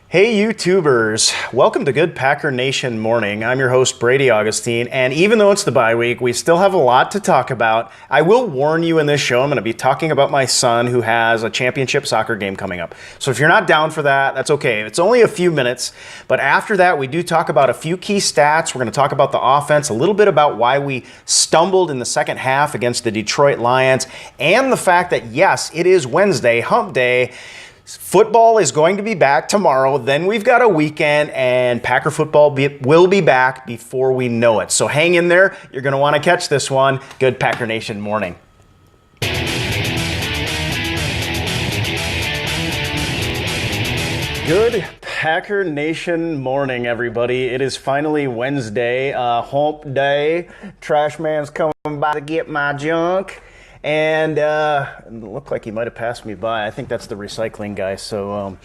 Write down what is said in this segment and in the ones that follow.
Hey YouTubers, welcome to Good Packer Nation Morning. I'm your host Brady Augustine, and even though it's the bye week, we still have a lot to talk about. I will warn you in this show, I'm going to be talking about my son who has a championship soccer game coming up. So if you're not down for that, that's okay. It's only a few minutes, but after that we do talk about a few key stats. We're going to talk about the offense, a little bit about why we stumbled in the second half against the Detroit Lions, and the fact that yes, it is Wednesday, Hump Day. Football is going to be back tomorrow. Then we've got a weekend, and Packer football will be back before we know it. So hang in there. You're going to want to catch this one. Good Packer Nation morning. Good Packer Nation morning, everybody. It is finally Wednesday, Hump Day. Trash man's coming by to get my junk. And it looked like he might have passed me by. I think that's the recycling guy. So,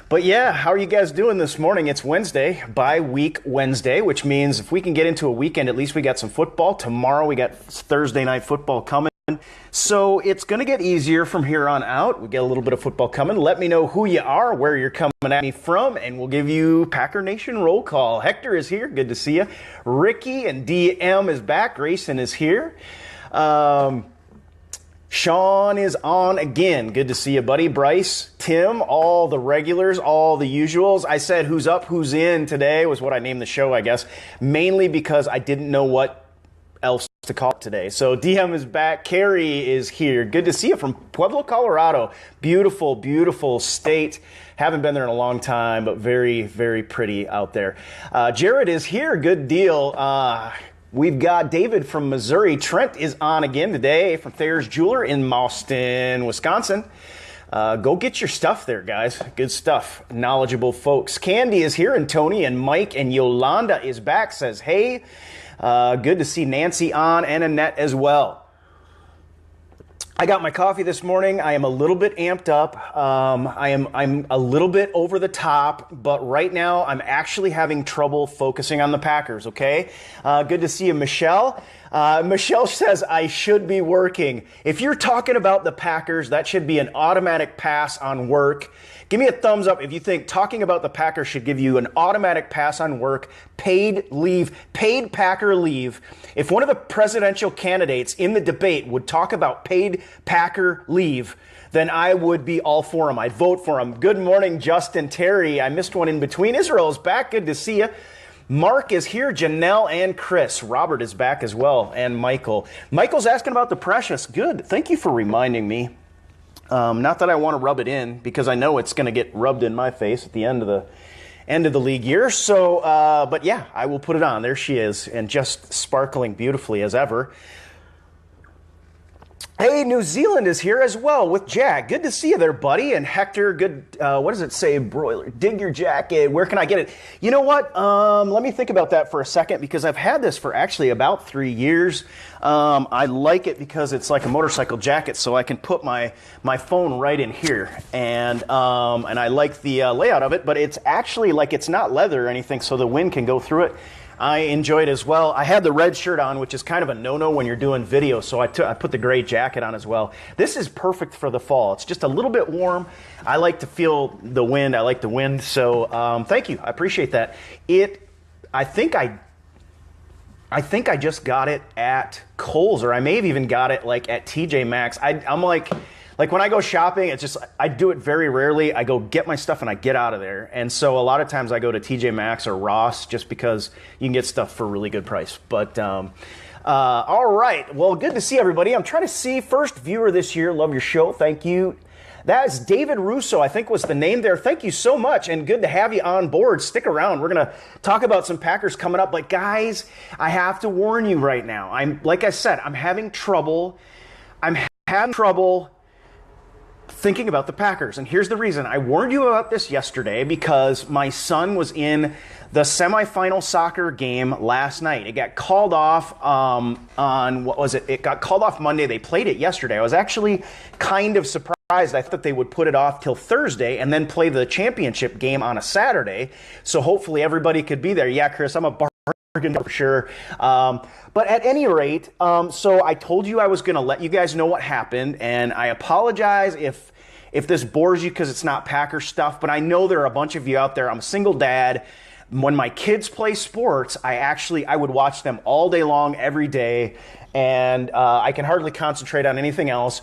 but yeah, how are you guys doing this morning? It's Wednesday, bye-week Wednesday, which means if we can get into a weekend, at least we got some football. Tomorrow we got Thursday night football coming. So it's going to get easier from here on out. We get a little bit of football coming. Let me know who you are, where you're coming at me from, and we'll give you Packer Nation roll call. Hector is here. Good to see you. Ricky and DM is back. Grayson is here. Sean is on again. Good to see you, buddy. Bryce, Tim, all the regulars, all the usuals. I said who's up, who's in today was what I named the show, I guess, mainly because I didn't know what else to call it today. So DM is back. Carrie is here. Good to see you from Pueblo, Colorado. Beautiful, beautiful state. Haven't been there in a long time, but very, very pretty out there. Jared is here. Good deal. We've got David from Missouri. Trent is on again today from Thayer's Jeweler in Mauston, Wisconsin. Go get your stuff there, guys. Good stuff. Knowledgeable folks. Candy is here, and Tony and Mike and Yolanda is back, says, hey. Good to see Nancy on and Annette as well. I got my coffee this morning. I am a little bit amped up. I'm a little bit over the top, but right now I'm actually having trouble focusing on the Packers, okay? Good to see you, Michelle. Michelle says, I should be working. If you're talking about the Packers, that should be an automatic pass on work. Give me a thumbs up if you think talking about the Packers should give you an automatic pass on work, paid leave, paid Packer leave. If one of the presidential candidates in the debate would talk about paid Packer leave, then I would be all for him. I'd vote for him. Good morning, Justin Terry. I missed one in between. Israel's back. Good to see you. Mark is here, Janelle and Chris. Robert is back as well, and Michael. Michael's asking about the Precious. Good. Thank you for reminding me. Not that I want to rub it in, because I know it's going to get rubbed in my face at the end of the league year. So, but yeah, I will put it on. There she is, and just sparkling beautifully as ever. Hey, New Zealand is here as well with Jack. Good to see you there, buddy. And Hector, good, what does it say, broiler? Dig your jacket. Where can I get it? You know what? Let me think about that for a second, because I've had this for actually about 3 years. I like it because it's like a motorcycle jacket, so I can put my phone right in here. And I like the layout of it, but it's actually like it's not leather or anything, so the wind can go through it. I enjoy it as well. I had the red shirt on, which is kind of a no-no when you're doing video, so I put the gray jacket on as well. This is perfect for the fall. It's just a little bit warm. I like to feel the wind. I like the wind, so thank you. I appreciate that. I think I just got it at Kohl's, or I may have even got it like at TJ Maxx. I'm like when I go shopping, it's just, I do it very rarely. I go get my stuff and I get out of there. And so a lot of times I go to TJ Maxx or Ross just because you can get stuff for a really good price. But all right, well, good to see everybody. I'm trying to see, first viewer this year. Love your show. Thank you. That is David Russo, I think was the name there. Thank you so much, and good to have you on board. Stick around. We're going to talk about some Packers coming up. But guys, I have to warn you right now. Like I said, I'm having trouble thinking about the Packers. And here's the reason. I warned you about this yesterday because my son was in the semifinal soccer game last night. It got called off on, what was it? It got called off Monday. They played it yesterday. I was actually kind of surprised. I thought they would put it off till Thursday and then play the championship game on a Saturday. So hopefully everybody could be there. Yeah, Chris, I'm a bargain for sure. But at any rate, so I told you I was going to let you guys know what happened, and I apologize if if this bores you because it's not Packer stuff, but I know there are a bunch of you out there. I'm a single dad. When my kids play sports, I would watch them all day long, every day, and I can hardly concentrate on anything else.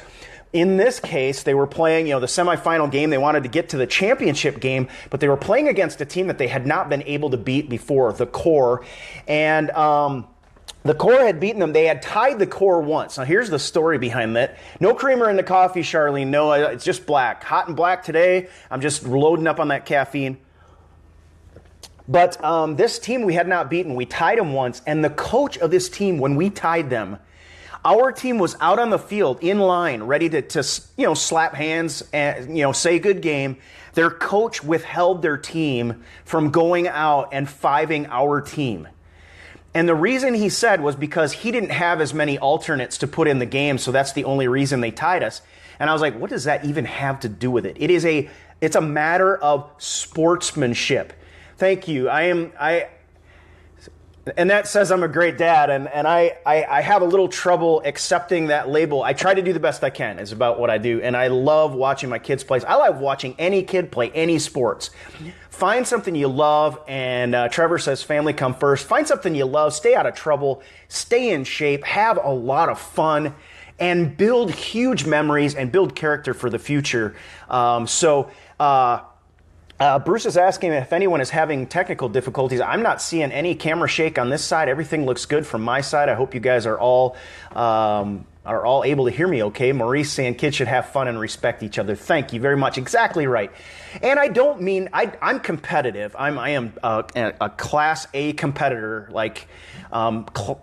In this case, they were playing, the semifinal game. They wanted to get to the championship game, but they were playing against a team that they had not been able to beat before, the Core. And the Core had beaten them. They had tied the Core once. Now, here's the story behind that. No creamer in the coffee, Charlene. No, it's just black. Hot and black today. I'm just loading up on that caffeine. But this team we had not beaten. We tied them once. And the coach of this team, when we tied them, our team was out on the field in line, ready to slap hands and, say good game. Their coach withheld their team from going out and fiving our team. And the reason he said was because he didn't have as many alternates to put in the game, so that's the only reason they tied us. And I was like, what does that even have to do with it? It's a matter of sportsmanship. Thank you. And that says I'm a great dad, and I have a little trouble accepting that label. I try to do the best I can, is about what I do, and I love watching my kids play. I love watching any kid play any sports. Find something you love, and Trevor says family come first. Find something you love, stay out of trouble, stay in shape, have a lot of fun, and build huge memories and build character for the future. Bruce is asking if anyone is having technical difficulties. I'm not seeing any camera shake on this side. Everything looks good from my side. I hope you guys are all able to hear me okay. Maurice saying kids should have fun and respect each other. Thank you very much. Exactly right. And I don't mean, I'm competitive. I am a class A competitor, like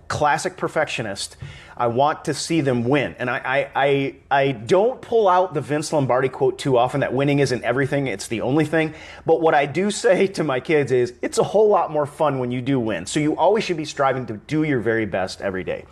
classic perfectionist. I want to see them win. And I don't pull out the Vince Lombardi quote too often, that winning isn't everything, it's the only thing. But what I do say to my kids is, it's a whole lot more fun when you do win. So you always should be striving to do your very best every day.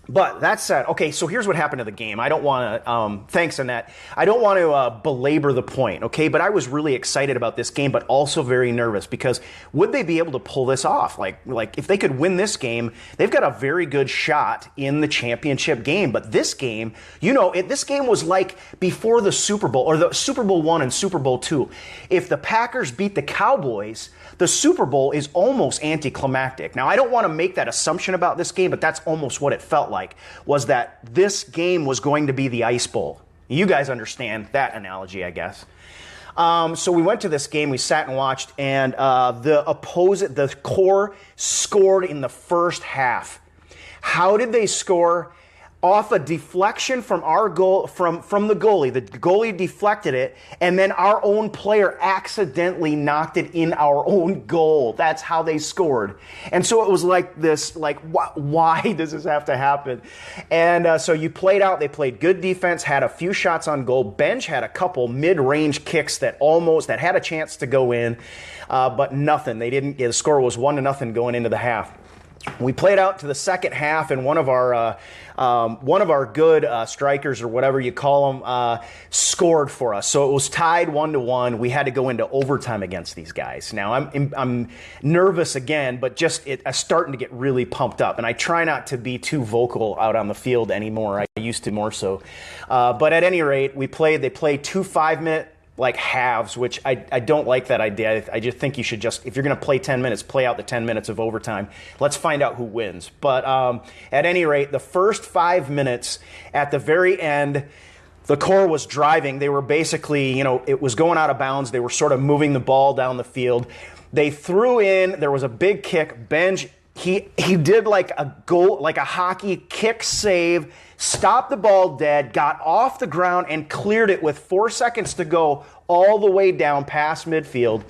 But that said, okay, so here's what happened to the game. I don't want to, thanks Annette, I don't want to belabor the point, okay? But I was really excited about this game, but also very nervous, because would they be able to pull this off? Like if they could win this game, they've got a very good shot in the championship game. But this game, this game was like before the Super Bowl, or the Super Bowl I and Super Bowl II. If the Packers beat the Cowboys, the Super Bowl is almost anticlimactic. Now, I don't want to make that assumption about this game, but that's almost what it felt like, was that this game was going to be the Ice Bowl. You guys understand that analogy, I guess. So we went to this game, we sat and watched, and the Core scored in the first half. How did they score? Off a deflection from our goal, from the goalie. The goalie deflected it, and then our own player accidentally knocked it in our own goal. That's how they scored. And so it was like this, why does this have to happen? And so you played out. They played good defense, had a few shots on goal. Bench had a couple mid-range kicks that had a chance to go in, but nothing. They didn't. The score was 1-0 going into the half. We played out to the second half, and one of our good strikers, or whatever you call them, scored for us. So it was tied 1-1. We had to go into overtime against these guys. Now I'm nervous again, but just I'm starting to get really pumped up. And I try not to be too vocal out on the field anymore. I used to more so. But at any rate, they played 2 5-minute halves, which I don't like that idea. I just think you should if you're going to play 10 minutes, play out the 10 minutes of overtime. Let's find out who wins. But at any rate, the first 5 minutes, at the very end, the Core was driving. They were basically, it was going out of bounds. They were sort of moving the ball down the field. They threw in, there was a big kick. Benj, he did like a hockey kick save, stopped the ball dead, got off the ground, and cleared it with 4 seconds to go all the way down past midfield.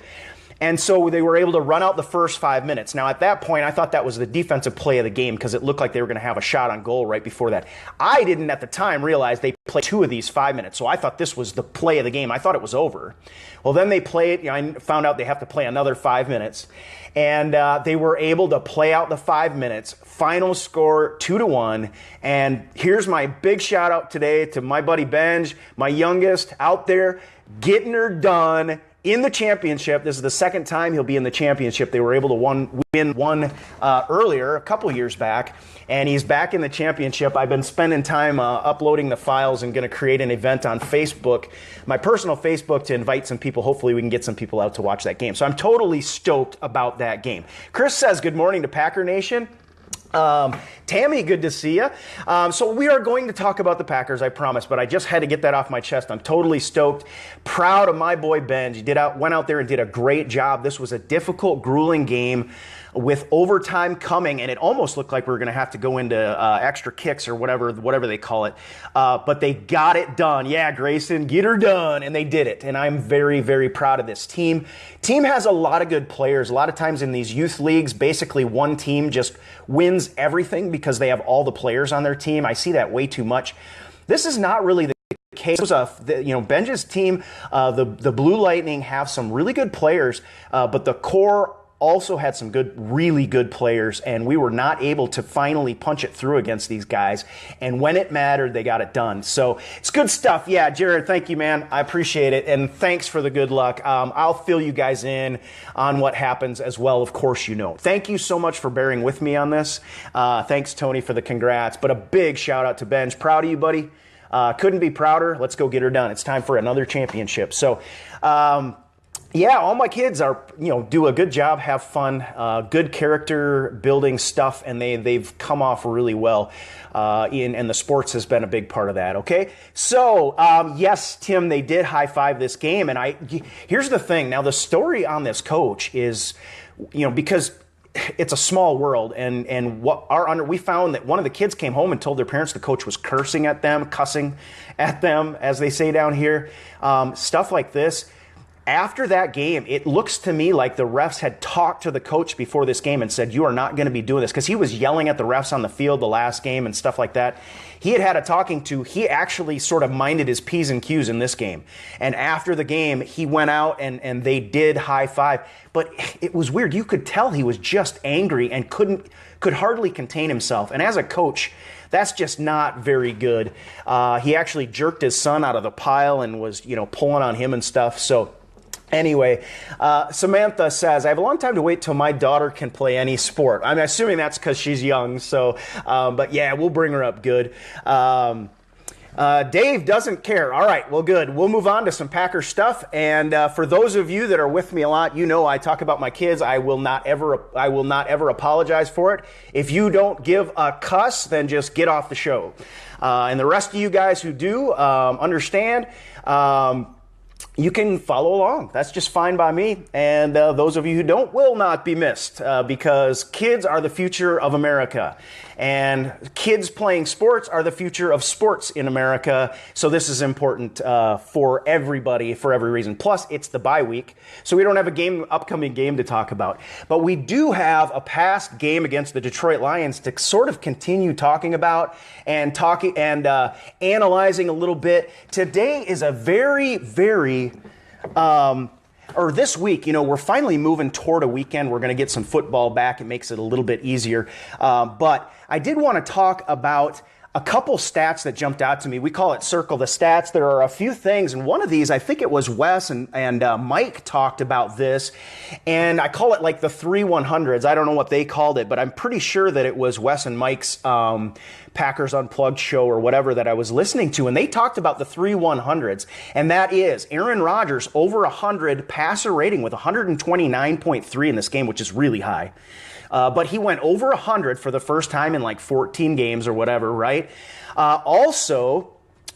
And so they were able to run out the first 5 minutes. Now, at that point, I thought that was the defensive play of the game, because it looked like they were going to have a shot on goal right before that. I didn't at the time realize they played 2 of these 5 minutes, so I thought this was the play of the game. I thought it was over. Well, then they played, I found out they have to play another 5 minutes, and they were able to play out the 5 minutes. Final score 2-1. And here's my big shout out today to my buddy Benj, my youngest out there, getting her done in the championship. This is the second time he'll be in the championship. They were able to win one earlier, a couple years back, and he's back in the championship. I've been spending time uploading the files and going to create an event on Facebook, my personal Facebook, to invite some people. Hopefully we can get some people out to watch that game. So I'm totally stoked about that game. Chris says, good morning to Packer Nation. Tammy, good to see you. So we are going to talk about the Packers, I promise, but I just had to get that off my chest. I'm totally stoked. Proud of my boy Ben. He went out there and did a great job. This was a difficult, grueling game with overtime coming, and it almost looked like we were going to have to go into extra kicks or whatever they call it. But they got it done. Yeah, Grayson, get her done, and they did it. And I'm very, very proud of this team. Team has a lot of good players. A lot of times in these youth leagues, basically one team just wins everything because they have all the players on their team. I see that way too much. This is not really the case. Ben's team, the Blue Lightning, have some really good players, but the core also had some really good players, and we were not able to finally punch it through against these guys. And when it mattered, they got it done. So it's good stuff. Yeah, Jared, thank you, man. I appreciate it, and thanks for the good luck. I'll fill you guys in on what happens as well. Of course, you know. Thank you so much for bearing with me on this. Thanks, Tony, for the congrats. But a big shout out to Benj. Proud of you, buddy. Couldn't be prouder. Let's go get her done. It's time for another championship. So, yeah, all my kids do a good job, have fun, good character building stuff, and they've come off really well. And the sports has been a big part of that. Okay, so yes, Tim, they did high five this game, and here's the thing. Now the story on this coach is, because it's a small world, and we found that one of the kids came home and told their parents the coach was cussing at them, as they say down here, stuff like this. After that game, it looks to me like the refs had talked to the coach before this game and said, you are not going to be doing this, because he was yelling at the refs on the field the last game and stuff like that. He had a talking to. He actually sort of minded his P's and Q's in this game. And after the game, he went out and they did high five. But it was weird. You could tell he was just angry and could hardly contain himself. And as a coach, that's just not very good. He actually jerked his son out of the pile and was, pulling on him and stuff. So anyway, Samantha says, I have a long time to wait till my daughter can play any sport. I'm assuming that's because she's young. So, but yeah, we'll bring her up good. Dave doesn't care. All right, well, good. We'll move on to some Packer stuff. And for those of you that are with me a lot, I talk about my kids. I will not ever apologize for it. If you don't give a cuss, then just get off the show. And the rest of you guys who do understand, you can follow along. That's just fine by me. And those of you who don't will not be missed, because kids are the future of America. And kids playing sports are the future of sports in America. So this is important for everybody, for every reason. Plus, it's the bye week, so we don't have upcoming game to talk about. But we do have a past game against the Detroit Lions to sort of continue talking about and analyzing a little bit. Today is a very, very this week, we're finally moving toward a weekend. We're going to get some football back. It makes it a little bit easier. But I did want to talk about a couple stats that jumped out to me. We call it Circle the Stats. There are a few things, and one of these, I think it was Wes and Mike talked about this, and I call it like the 3-100s. I don't know what they called it, but I'm pretty sure that it was Wes and Mike's Packers Unplugged show or whatever that I was listening to, and they talked about the 3-100s, and that is Aaron Rodgers over 100 passer rating with 129.3 in this game, which is really high. But he went over 100 for the first time in like 14 games or whatever, right? Also,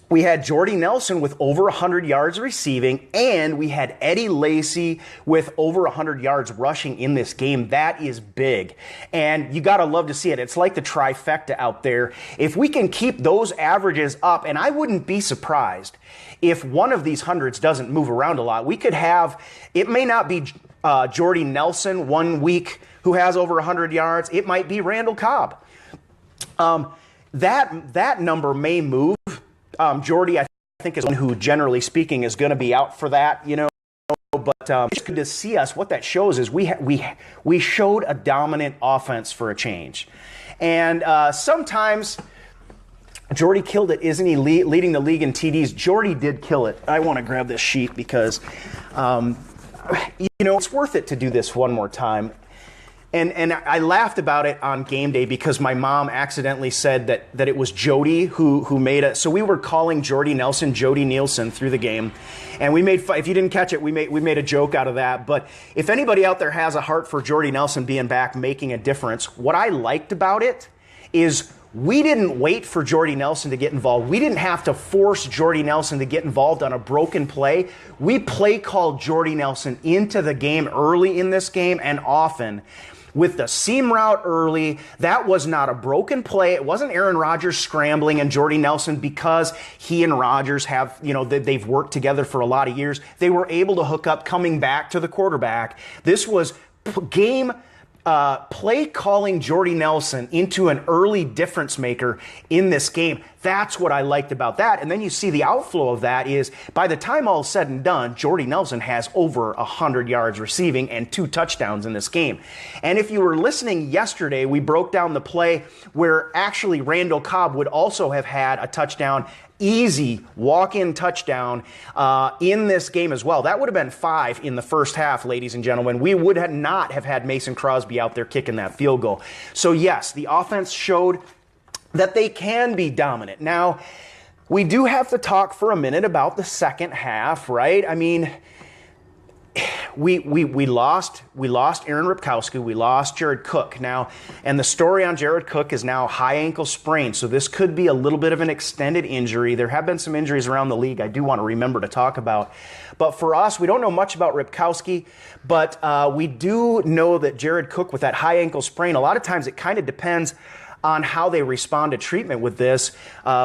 we had Jordy Nelson with over 100 yards receiving, and we had Eddie Lacy with over 100 yards rushing in this game. That is big, and you got to love to see it. It's like the trifecta out there. If we can keep those averages up, and I wouldn't be surprised if one of these hundreds doesn't move around a lot. We could have, it may not be Jordy Nelson one week who has over 100 yards. It might be Randall Cobb. That number may move. Jordy, I think, is one who, generally speaking, is going to be out for that, But it's good to see us. What that shows is we showed a dominant offense for a change. And sometimes Jordy killed it. Isn't he leading the league in TDs? Jordy did kill it. I want to grab this sheet because it's worth it to do this one more time. And I laughed about it on game day because my mom accidentally said that it was Jody who made it. So we were calling Jordy Nielsen through the game. And we made, if you didn't catch it, we made a joke out of that. But if anybody out there has a heart for Jordy Nelson being back, making a difference, what I liked about it is we didn't wait for Jordy Nelson to get involved. We didn't have to force Jordy Nelson to get involved on a broken play. We play called Jordy Nelson into the game early in this game and often. With the seam route early, that was not a broken play. It wasn't Aaron Rodgers scrambling and Jordy Nelson because he and Rodgers have, they've worked together for a lot of years. They were able to hook up coming back to the quarterback. This was play calling Jordy Nelson into an early difference maker in this game. That's what I liked about that. And then you see the outflow of that is by the time all is said and done, Jordy Nelson has over 100 yards receiving and 2 touchdowns in this game. And if you were listening yesterday, we broke down the play where actually Randall Cobb would also have had a touchdown, easy walk-in touchdown in this game as well. That would have been 5 in the first half, ladies and gentlemen. We would not have had Mason Crosby out there kicking that field goal. So yes, the offense showed that they can be dominant. Now, we do have to talk for a minute about the second half, right? I mean, we lost Aaron Ripkowski, we lost Jared Cook now, and the story on Jared Cook is now high ankle sprain, so this could be a little bit of an extended injury. There have been some injuries around the league I do want to remember to talk about, but for us, we don't know much about Ripkowski, but we do know that Jared Cook with that high ankle sprain, a lot of times it kind of depends on how they respond to treatment with this.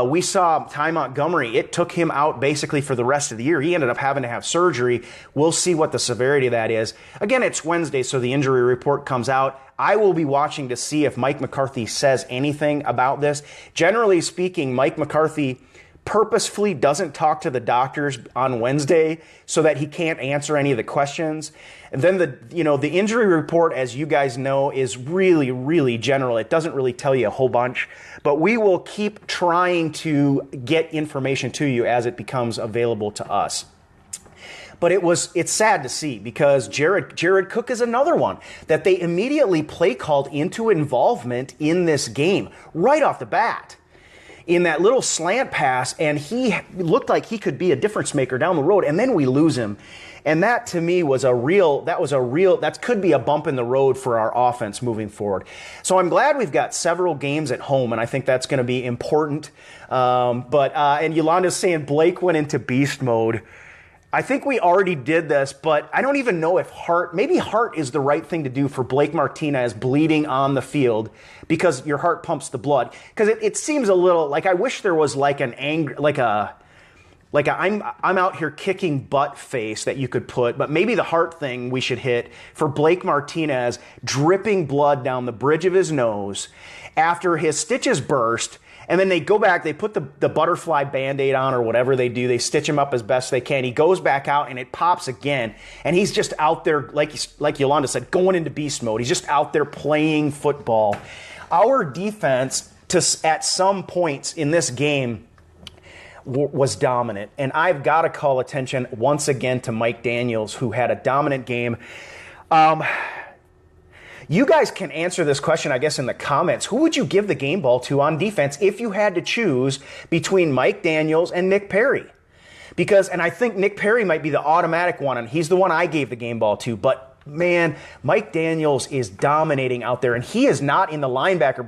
We saw Ty Montgomery. It took him out basically for the rest of the year. He ended up having to have surgery. We'll see what the severity of that is. Again, it's Wednesday, so the injury report comes out. I will be watching to see if Mike McCarthy says anything about this. Generally speaking, Mike McCarthy purposefully doesn't talk to the doctors on Wednesday so that he can't answer any of the questions. And then the injury report, as you guys know, is really, really general. It doesn't really tell you a whole bunch, but we will keep trying to get information to you as it becomes available to us. But it's sad to see because Jared Cook is another one that they immediately play called into involvement in this game right off the bat. In that little slant pass, and he looked like he could be a difference maker down the road, and then we lose him. And that to me that could be a bump in the road for our offense moving forward. So I'm glad we've got several games at home, and I think that's going to be important. And Yolanda's saying Blake went into beast mode. I think we already did this, but I don't even know if maybe heart is the right thing to do for Blake Martinez bleeding on the field because your heart pumps the blood. Because it seems a little like I wish there was like an anger, like a I'm out here kicking butt face that you could put, but maybe the heart thing we should hit for Blake Martinez dripping blood down the bridge of his nose after his stitches burst. And then they go back, they put the butterfly Band-Aid on or whatever they do. They stitch him up as best they can. He goes back out and it pops again. And he's just out there, like Yolanda said, going into beast mode. He's just out there playing football. Our defense, at some points in this game, was dominant. And I've got to call attention once again to Mike Daniels, who had a dominant game. You guys can answer this question, I guess, in the comments. Who would you give the game ball to on defense if you had to choose between Mike Daniels and Nick Perry? And I think Nick Perry might be the automatic one, and he's the one I gave the game ball to. But, man, Mike Daniels is dominating out there, and he is not in the linebacker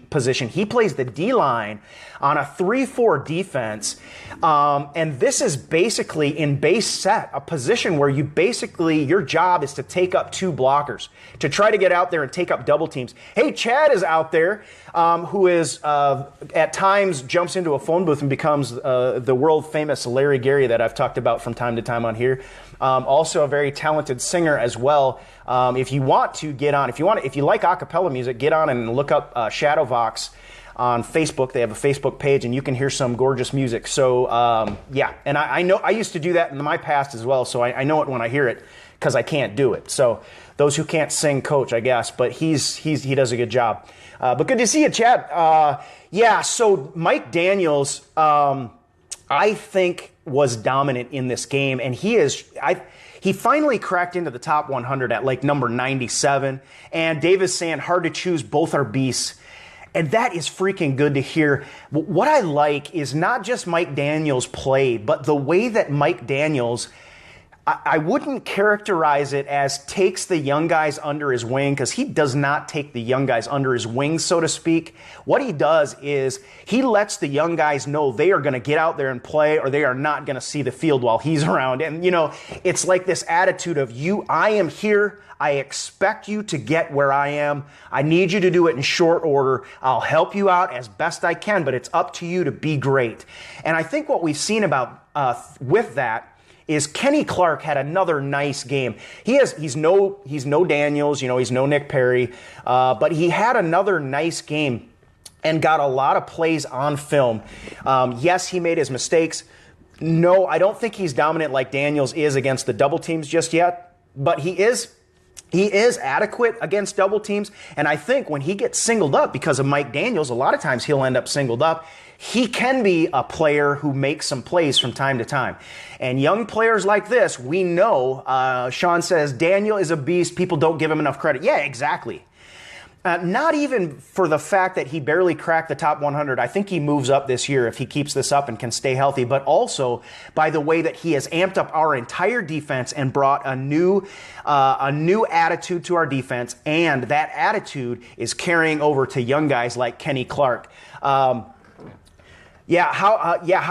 position. He plays the D-line on a 3-4 defense, and this is basically in base set, a position where your job is to take up 2 blockers, to try to get out there and take up double teams. Hey, Chad is out there, who is at times jumps into a phone booth and becomes the world-famous Larry Gary that I've talked about from time to time on here. Also a very talented singer as well. If you want to get on, if you like a cappella music, get on and look up Shadowvox on Facebook. They have a Facebook page, and you can hear some gorgeous music. So yeah, and I know I used to do that in my past as well. So I know it when I hear it because I can't do it. So those who can't sing, coach, I guess. But he does a good job. But good to see you, Chad. Yeah. So Mike Daniels, I think, was dominant in this game, and he's he finally cracked into the top 100 at like number 97. And Dave is saying, hard to choose, both are beasts. And that is freaking good to hear. What I like is not just Mike Daniels' play, but the way that Mike Daniels, I wouldn't characterize it as takes the young guys under his wing, because he does not take the young guys under his wing, so to speak. What he does is he lets the young guys know they are going to get out there and play, or they are not going to see the field while he's around. And, you know, it's like this attitude of I am here. I expect you to get where I am. I need you to do it in short order. I'll help you out as best I can, but it's up to you to be great. And I think what we've seen about with that is Kenny Clark had another nice game. He's no Daniels, you know, he's no Nick Perry, but he had another nice game and got a lot of plays on film. Yes, he made his mistakes. No, I don't think he's dominant like Daniels is against the double teams just yet, but he is adequate against double teams. And I think when he gets singled up because of Mike Daniels, a lot of times he'll end up singled up. He can be a player who makes some plays from time to time. And young players like this, we know, Sean says, Daniel is a beast. People don't give him enough credit. Yeah, exactly. Not even for the fact that he barely cracked the top 100. I think he moves up this year if he keeps this up and can stay healthy, but also by the way that he has amped up our entire defense and brought a new attitude to our defense, and that attitude is carrying over to young guys like Kenny Clark. How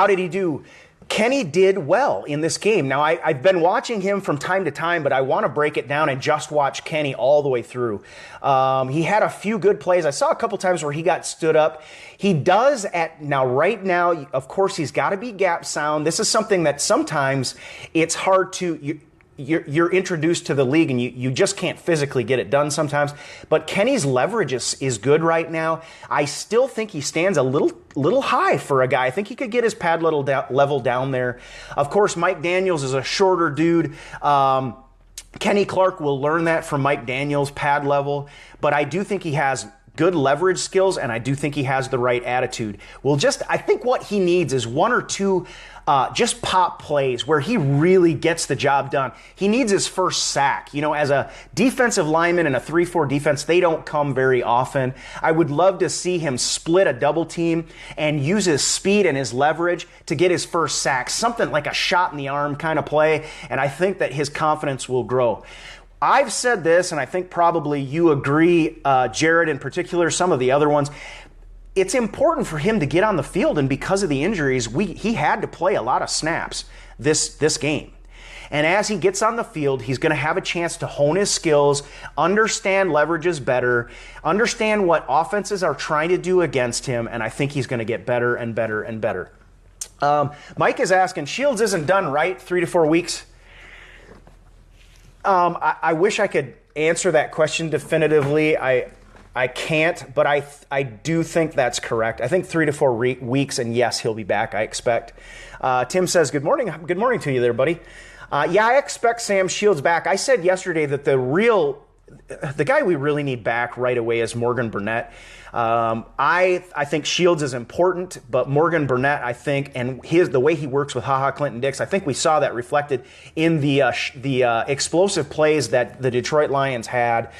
did he do? Kenny did well in this game. Now, I've been watching him from time to time, but I want to break it down and just watch Kenny all the way through. He had a few good plays. I saw a couple times where he got stood up. He does right now, of course, he's got to be gap sound. This is something that sometimes it's hard to... You're introduced to the league and you just can't physically get it done sometimes. But Kenny's leverage is good right now. I still think he stands a little high for a guy. I think he could get his pad level down there. Of course, Mike Daniels is a shorter dude. Kenny Clark will learn that from Mike Daniels' pad level. But I do think he has good leverage skills, and I do think he has the right attitude. I think what he needs is one or two just pop plays where he really gets the job done. He needs his first sack. You know, as a defensive lineman in a 3-4 defense, they don't come very often. I would love to see him split a double team and use his speed and his leverage to get his first sack, something like a shot in the arm kind of play, and I think that his confidence will grow. I've said this, and I think probably you agree, Jared in particular, some of the other ones. It's important for him to get on the field, and because of the injuries, he had to play a lot of snaps this game. And as he gets on the field, he's going to have a chance to hone his skills, understand leverages better, understand what offenses are trying to do against him, and I think he's going to get better and better and better. Mike is asking, Shields isn't done, right? 3 to 4 weeks? I wish I could answer that question definitively. I can't, but I do think that's correct. I think 3 to 4 weeks, and yes, he'll be back, I expect. Tim says, good morning. Good morning to you there, buddy. I expect Sam Shields back. I said yesterday that the guy we really need back right away is Morgan Burnett. I think Shields is important, but Morgan Burnett, I think, and the way he works with HaHa Clinton-Dix, I think we saw that reflected in the explosive plays that the Detroit Lions had.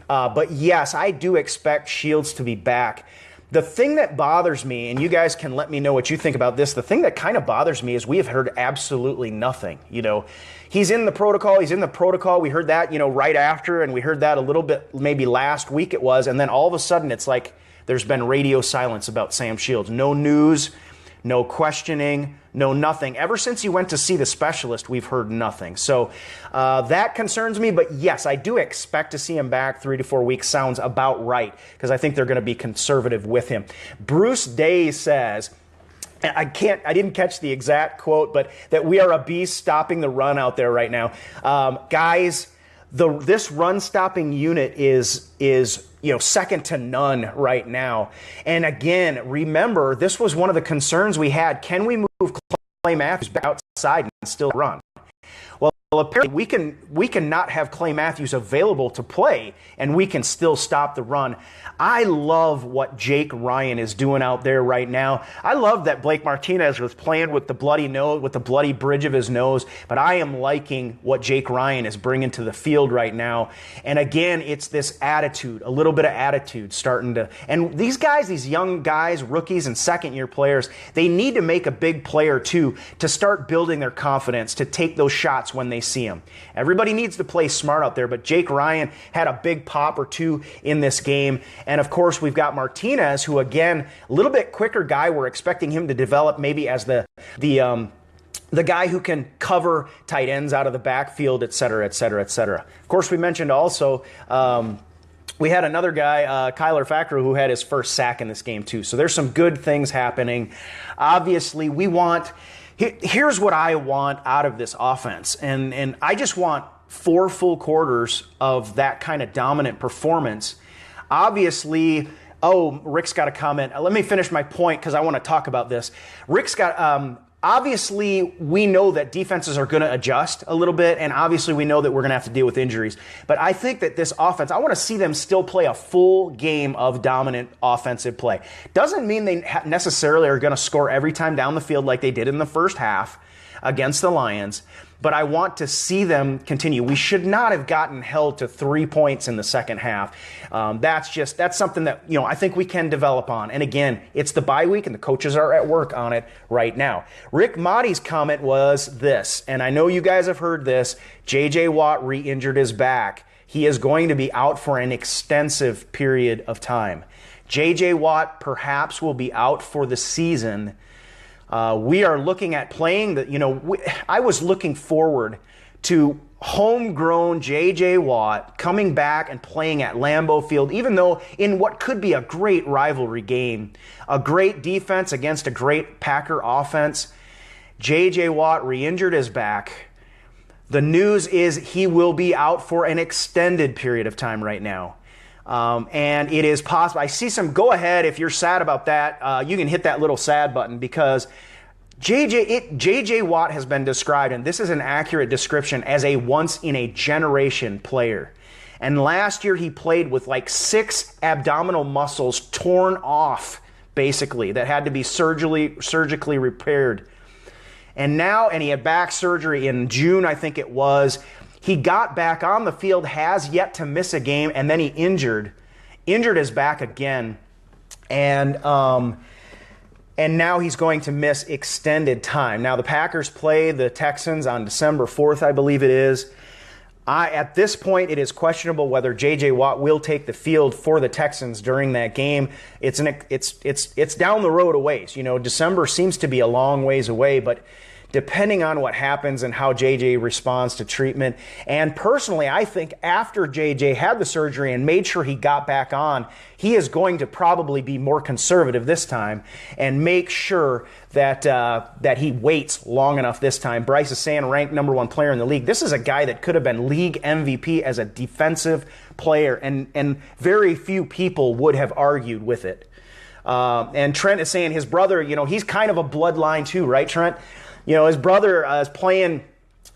But yes, I do expect Shields to be back. The thing that bothers me, and you guys can let me know what you think about this, the thing that kind of bothers me is we have heard absolutely nothing. You know, he's in the protocol. We heard that, right after, and we heard that a little bit maybe last week it was, and then all of a sudden it's like there's been radio silence about Sam Shields. No news, no questioning, no nothing. Ever since he went to see the specialist, we've heard nothing. So that concerns me. But yes, I do expect to see him back. 3 to 4 weeks sounds about right, because I think they're going to be conservative with him. Bruce Day says, I didn't catch the exact quote, but that we are a beast stopping the run out there right now. Guys, this run-stopping unit is second to none right now. And again, remember, this was one of the concerns we had. Can we move Clay Matthews back outside and still run? Well, apparently we can not have Clay Matthews available to play, and we can still stop the run. I love what Jake Ryan is doing out there right now. I love that Blake Martinez was playing with the bloody nose, with the bloody bridge of his nose, but I am liking what Jake Ryan is bringing to the field right now. And again, it's this attitude, a little bit of attitude starting to, and these guys, these young guys, rookies and second-year players, they need to make a big play or two to start building their confidence, to take those shots when they see them. Everybody needs to play smart out there, but Jake Ryan had a big pop or two in this game. And of course, we've got Martinez, who again, a little bit quicker guy. We're expecting him to develop maybe as the guy who can cover tight ends out of the backfield, et cetera, et cetera, et cetera. Of course, we mentioned also we had another guy, Kyler Fackrell, who had his first sack in this game too. So there's some good things happening. Obviously, we want. Here's what I want out of this offense, and I just want 4 full quarters of that kind of dominant performance. Obviously, Rick's got a comment. Let me finish my point because I want to talk about this. Rick's got, obviously, we know that defenses are going to adjust a little bit, and obviously we know that we're going to have to deal with injuries. But I think that this offense, I want to see them still play a full game of dominant offensive play. Doesn't mean they necessarily are going to score every time down the field like they did in the first half against the Lions, but I want to see them continue. We should not have gotten held to 3 points in the second half. That's something that, I think we can develop on. And again, it's the bye week and the coaches are at work on it right now. Rick Motti's comment was this, and I know you guys have heard this, J.J. Watt re-injured his back. He is going to be out for an extensive period of time. J.J. Watt perhaps will be out for the season. We are looking at playing I was looking forward to homegrown J.J. Watt coming back and playing at Lambeau Field, even though in what could be a great rivalry game, a great defense against a great Packer offense. J.J. Watt re-injured his back. The news is he will be out for an extended period of time right now. And it is possible. I see some, go ahead if you're sad about that. You can hit that little sad button because J.J. Watt has been described, and this is an accurate description, as a once-in-a-generation player. And last year he played with like 6 abdominal muscles torn off, basically, that had to be surgically repaired. And he had back surgery in June, I think it was. He got back on the field, has yet to miss a game, and then he injured his back again. And now he's going to miss extended time. Now, the Packers play the Texans on December 4th, I believe it is. At this point, it is questionable whether J.J. Watt will take the field for the Texans during that game. It's down the road a ways. December seems to be a long ways away, but depending on what happens and how JJ responds to treatment. And personally, I think after JJ had the surgery and made sure he got back on, he is going to probably be more conservative this time and make sure that he waits long enough this time. Bryce is saying ranked #1 player in the league. This is a guy that could have been league MVP as a defensive player, and very few people would have argued with it. And Trent is saying his brother, he's kind of a bloodline too, right, Trent? His brother is playing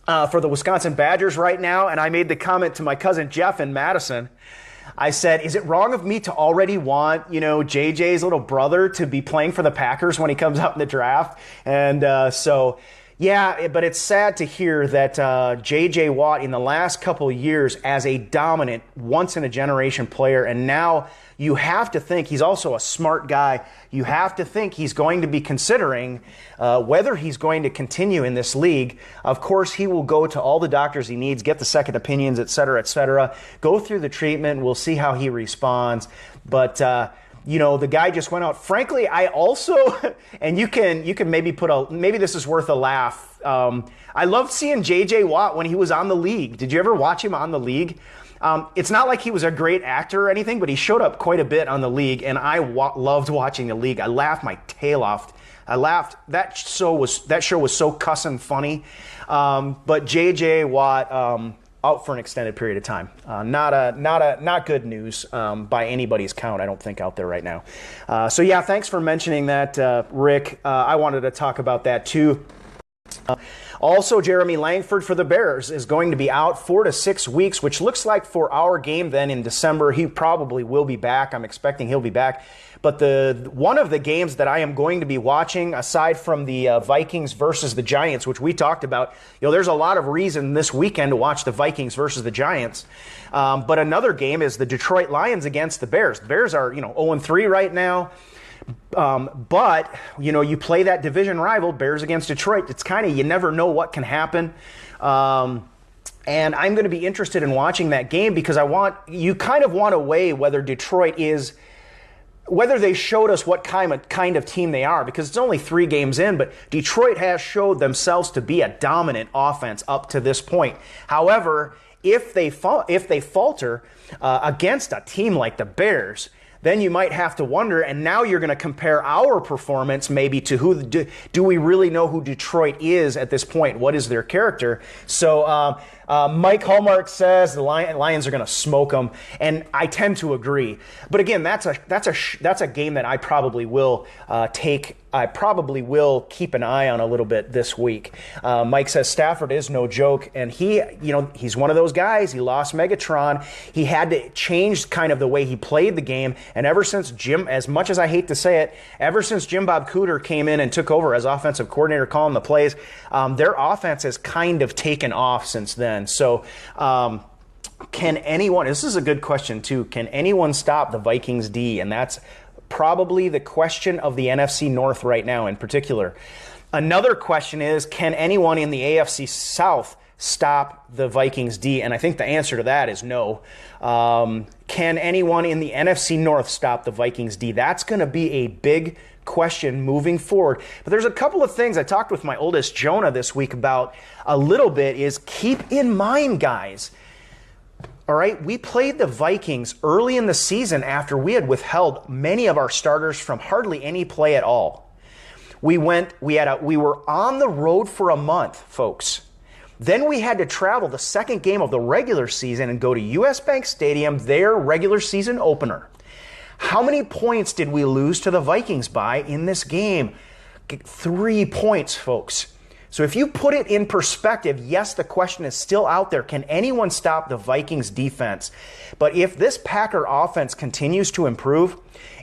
for the Wisconsin Badgers right now, and I made the comment to my cousin Jeff in Madison. I said, is it wrong of me to already want, JJ's little brother to be playing for the Packers when he comes out in the draft? And yeah, but it's sad to hear that J.J. Watt in the last couple of years as a dominant, once-in-a-generation player, and now you have to think he's also a smart guy. You have to think he's going to be considering whether he's going to continue in this league. Of course, he will go to all the doctors he needs, get the second opinions, et cetera, go through the treatment. We'll see how he responds. But the guy just went out. Frankly, I also, and you can maybe maybe this is worth a laugh. I loved seeing J.J. Watt when he was on the league. Did you ever watch him on the league? It's not like he was a great actor or anything, but he showed up quite a bit on the league, and I loved watching the league. I laughed my tail off. I laughed. That show was so cussing funny. But J.J. Watt out for an extended period of time. Not good news by anybody's count, I don't think, out there right now. So yeah, thanks for mentioning that, Rick. I wanted to talk about that too. Also, Jeremy Langford for the Bears is going to be out 4 to 6 weeks, which looks like for our game then in December, he probably will be back. I'm expecting he'll be back. But one of the games that I am going to be watching, aside from the Vikings versus the Giants, which we talked about, there's a lot of reason this weekend to watch the Vikings versus the Giants. But another game is the Detroit Lions against the Bears. The Bears are 0-3 right now. But you play that division rival, Bears against Detroit. It's kind of, you never know what can happen. And I'm going to be interested in watching that game because you kind of want to weigh whether Detroit is, whether they showed us what kind of team they are, because it's only 3 games in, but Detroit has showed themselves to be a dominant offense up to this point. However, if they falter against a team like the Bears, then you might have to wonder, and now you're going to compare our performance maybe to who do we really know who Detroit is at this point? What is their character? So Mike Hallmark says the Lions are going to smoke them, and I tend to agree. But again, that's a game that I probably will keep an eye on a little bit this week. Mike says Stafford is no joke, and he's one of those guys. He lost Megatron. He had to change kind of the way he played the game, and ever since as much as I hate to say it, ever since Jim Bob Cooter came in and took over as offensive coordinator calling the plays, their offense has kind of taken off since then. So can anyone, this is a good question too, can anyone stop the Vikings D? And that's probably the question of the NFC North right now in particular. Another question is, can anyone in the AFC South stop the Vikings D? And I think the answer to that is no. Can anyone in the NFC North stop the Vikings D? That's going to be a big question moving forward. But there's a couple of things I talked with my oldest Jonah this week about a little bit is keep in mind, guys. All right, we played the Vikings early in the season after we had withheld many of our starters from hardly any play at all. We were on the road for a month, folks. Then we had to travel the second game of the regular season and go to US Bank Stadium, their regular season opener. How many points did we lose to the Vikings by in this game? 3 points, folks. So if you put it in perspective, yes, the question is still out there. Can anyone stop the Vikings defense? But if this Packer offense continues to improve,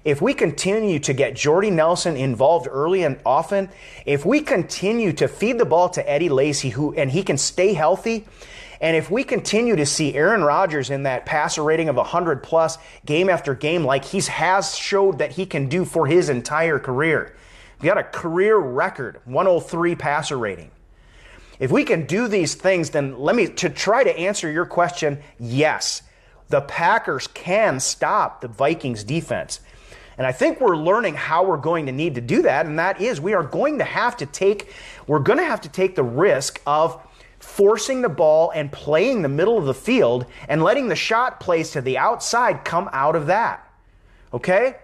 if we continue to get Jordy Nelson involved early and often, if we continue to feed the ball to Eddie Lacy and he can stay healthy, and if we continue to see Aaron Rodgers in that passer rating of 100 plus game after game like he has showed that he can do for his entire career, we got a career record, 103 passer rating. If we can do these things, then to try to answer your question, yes, the Packers can stop the Vikings defense. And I think we're learning how we're going to need to do that, and that is we're going to have to take the risk of forcing the ball and playing the middle of the field and letting the shot plays to the outside come out of that. Okay?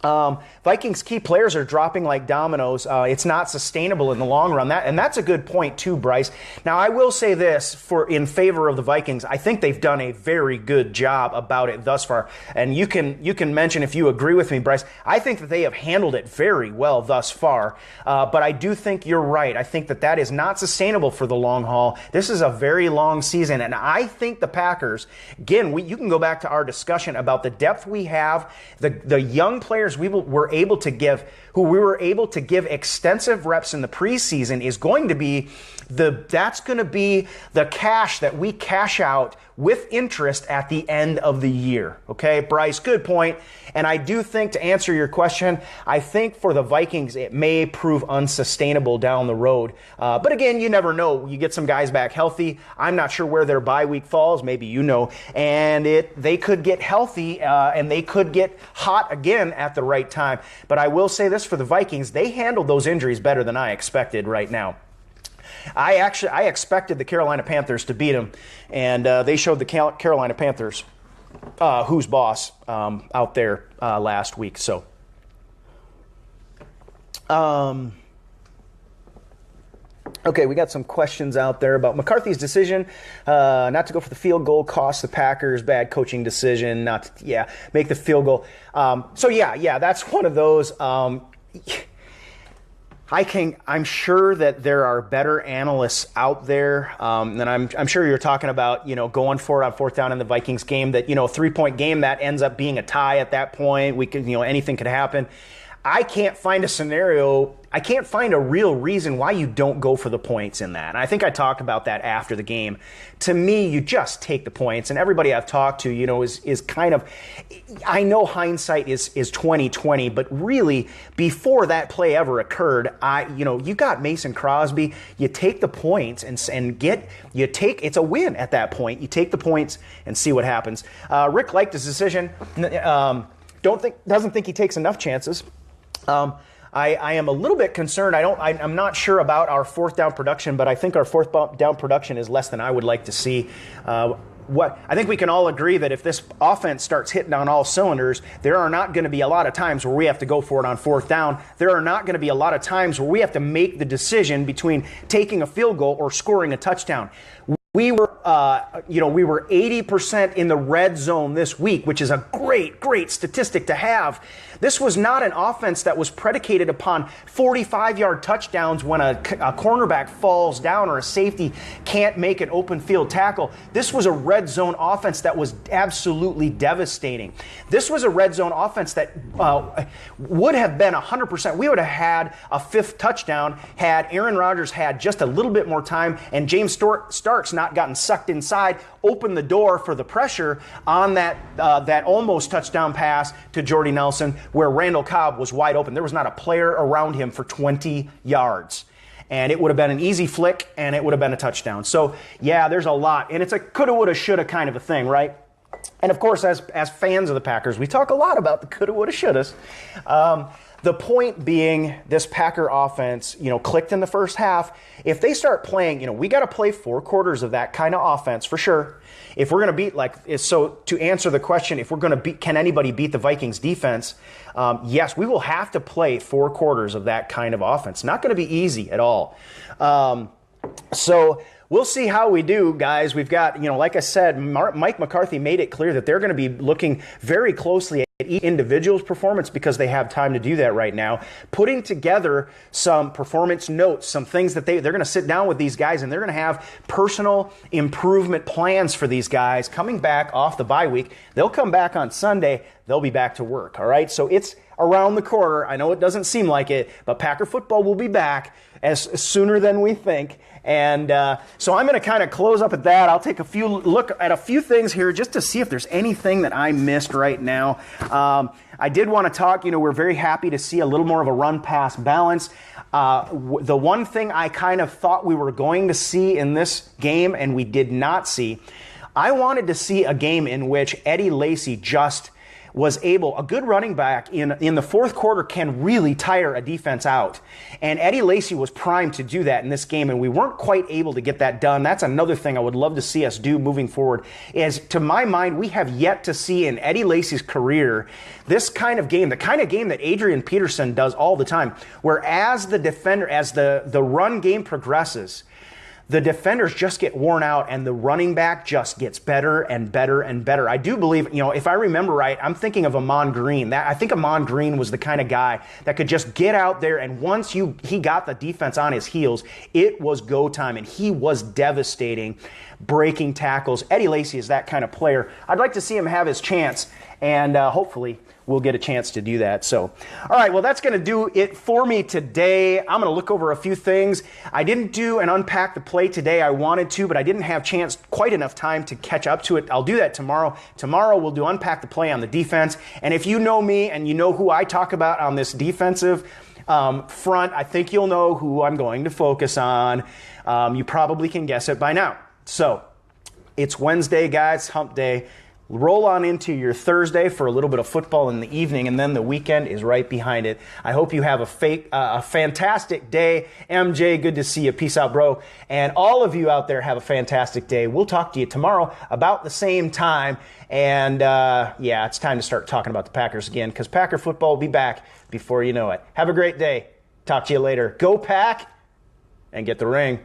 Vikings key players are dropping like dominoes. It's not sustainable in the long run. That's a good point too, Bryce. Now, I will say this in favor of the Vikings. I think they've done a very good job about it thus far. And you can mention if you agree with me, Bryce. I think that they have handled it very well thus far. But I do think you're right. I think that is not sustainable for the long haul. This is a very long season. And I think the Packers, again, you can go back to our discussion about the depth we have, the young players we were able to give extensive reps in the preseason is going to be that's going to be the cash that we cash out with interest at the end of the year. Okay, Bryce, good point. And I do think, to answer your question, I think for the Vikings, it may prove unsustainable down the road. But again, you never know. You get some guys back healthy. I'm not sure where their bye week falls. Maybe you know. And they could get healthy and they could get hot again at the right time. But I will say this for the Vikings, they handled those injuries better than I expected right now. I expected the Carolina Panthers to beat them, and they showed the Carolina Panthers who's boss out there last week. So, okay, we got some questions out there about McCarthy's decision not to go for the field goal cost the Packers, bad coaching decision, make the field goal. So that's one of those. I'm sure that there are better analysts out there, and I'm sure you're talking about, going for it on fourth down in the Vikings game, that, 3-point game that ends up being a tie at that point. We could, anything could happen. I can't find a scenario. I can't find a real reason why you don't go for the points in that. And I think I talked about that after the game. To me, you just take the points. And everybody I've talked to, is kind of, I know hindsight is 20/20, but really before that play ever occurred, you got Mason Crosby. You take the points it's a win at that point. You take the points and see what happens. Rick liked his decision. Doesn't think he takes enough chances. I am a little bit concerned. I'm not sure about our fourth down production, but I think our fourth down production is less than I would like to see. I think we can all agree that if this offense starts hitting on all cylinders, there are not going to be a lot of times where we have to go for it on fourth down. There are not going to be a lot of times where we have to make the decision between taking a field goal or scoring a touchdown. We were 80% in the red zone this week, which is a great, great statistic to have. This was not an offense that was predicated upon 45-yard touchdowns when a cornerback falls down or a safety can't make an open field tackle. This was a red zone offense that was absolutely devastating. This was a red zone offense that would have been 100%. We would have had a fifth touchdown had Aaron Rodgers had just a little bit more time and James Starks not gotten sucked inside, opened the door for the pressure on that almost touchdown pass to Jordy Nelson, where Randall Cobb was wide open. There was not a player around him for 20 yards. And it would have been an easy flick, and it would have been a touchdown. So, yeah, there's a lot. And it's a coulda, woulda, shoulda kind of a thing, right? And, of course, as fans of the Packers, we talk a lot about the coulda, woulda, shouldas. The point being, this Packer offense, clicked in the first half. If they start playing, we got to play 4 quarters of that kind of offense for sure. If we're going to beat, to answer the question, if we're going to beat, can anybody beat the Vikings defense? Yes, we will have to play 4 quarters of that kind of offense. Not going to be easy at all. So we'll see how we do, guys. We've got, like I said, Mike McCarthy made it clear that they're going to be looking very closely at each individual's performance because they have time to do that right now, putting together some performance notes, some things that they're going to sit down with these guys and they're going to have personal improvement plans for these guys coming back off the bye week. They'll come back on Sunday. They'll be back to work. All right. So it's around the corner. I know it doesn't seem like it, but Packer football will be back as sooner than we think. And so I'm going to kind of close up at that. I'll take a look at a few things here just to see if there's anything that I missed right now. I did want to talk, we're very happy to see a little more of a run-pass balance. The one thing I kind of thought we were going to see in this game and we did not see, I wanted to see a game in which Eddie Lacy just was able, a good running back in the fourth quarter can really tire a defense out. And Eddie Lacy was primed to do that in this game, and we weren't quite able to get that done. That's another thing I would love to see us do moving forward, is to my mind, we have yet to see in Eddie Lacy's career this kind of game, the kind of game that Adrian Peterson does all the time, where as the defender, as the run game progresses, the defenders just get worn out and the running back just gets better and better and better. I do believe, if I remember right, I'm thinking of Amon Green. I think Amon Green was the kind of guy that could just get out there, and once he got the defense on his heels, it was go time, and he was devastating, breaking tackles. Eddie Lacy is that kind of player. I'd like to see him have his chance, and hopefully we'll get a chance to do that. So, all right, well, that's going to do it for me today. I'm going to look over a few things. I didn't do and unpack the play today. I wanted to, but I didn't have quite enough time to catch up to it. I'll do that tomorrow. Tomorrow we'll do unpack the play on the defense. And if you know me and you know who I talk about on this defensive front, I think you'll know who I'm going to focus on. You probably can guess it by now. So, it's Wednesday, guys, hump day. Roll on into your Thursday for a little bit of football in the evening, and then the weekend is right behind it. I hope you have a fantastic day. MJ, good to see you. Peace out, bro. And all of you out there have a fantastic day. We'll talk to you tomorrow about the same time. And, it's time to start talking about the Packers again, because Packer football will be back before you know it. Have a great day. Talk to you later. Go Pack, and get the ring.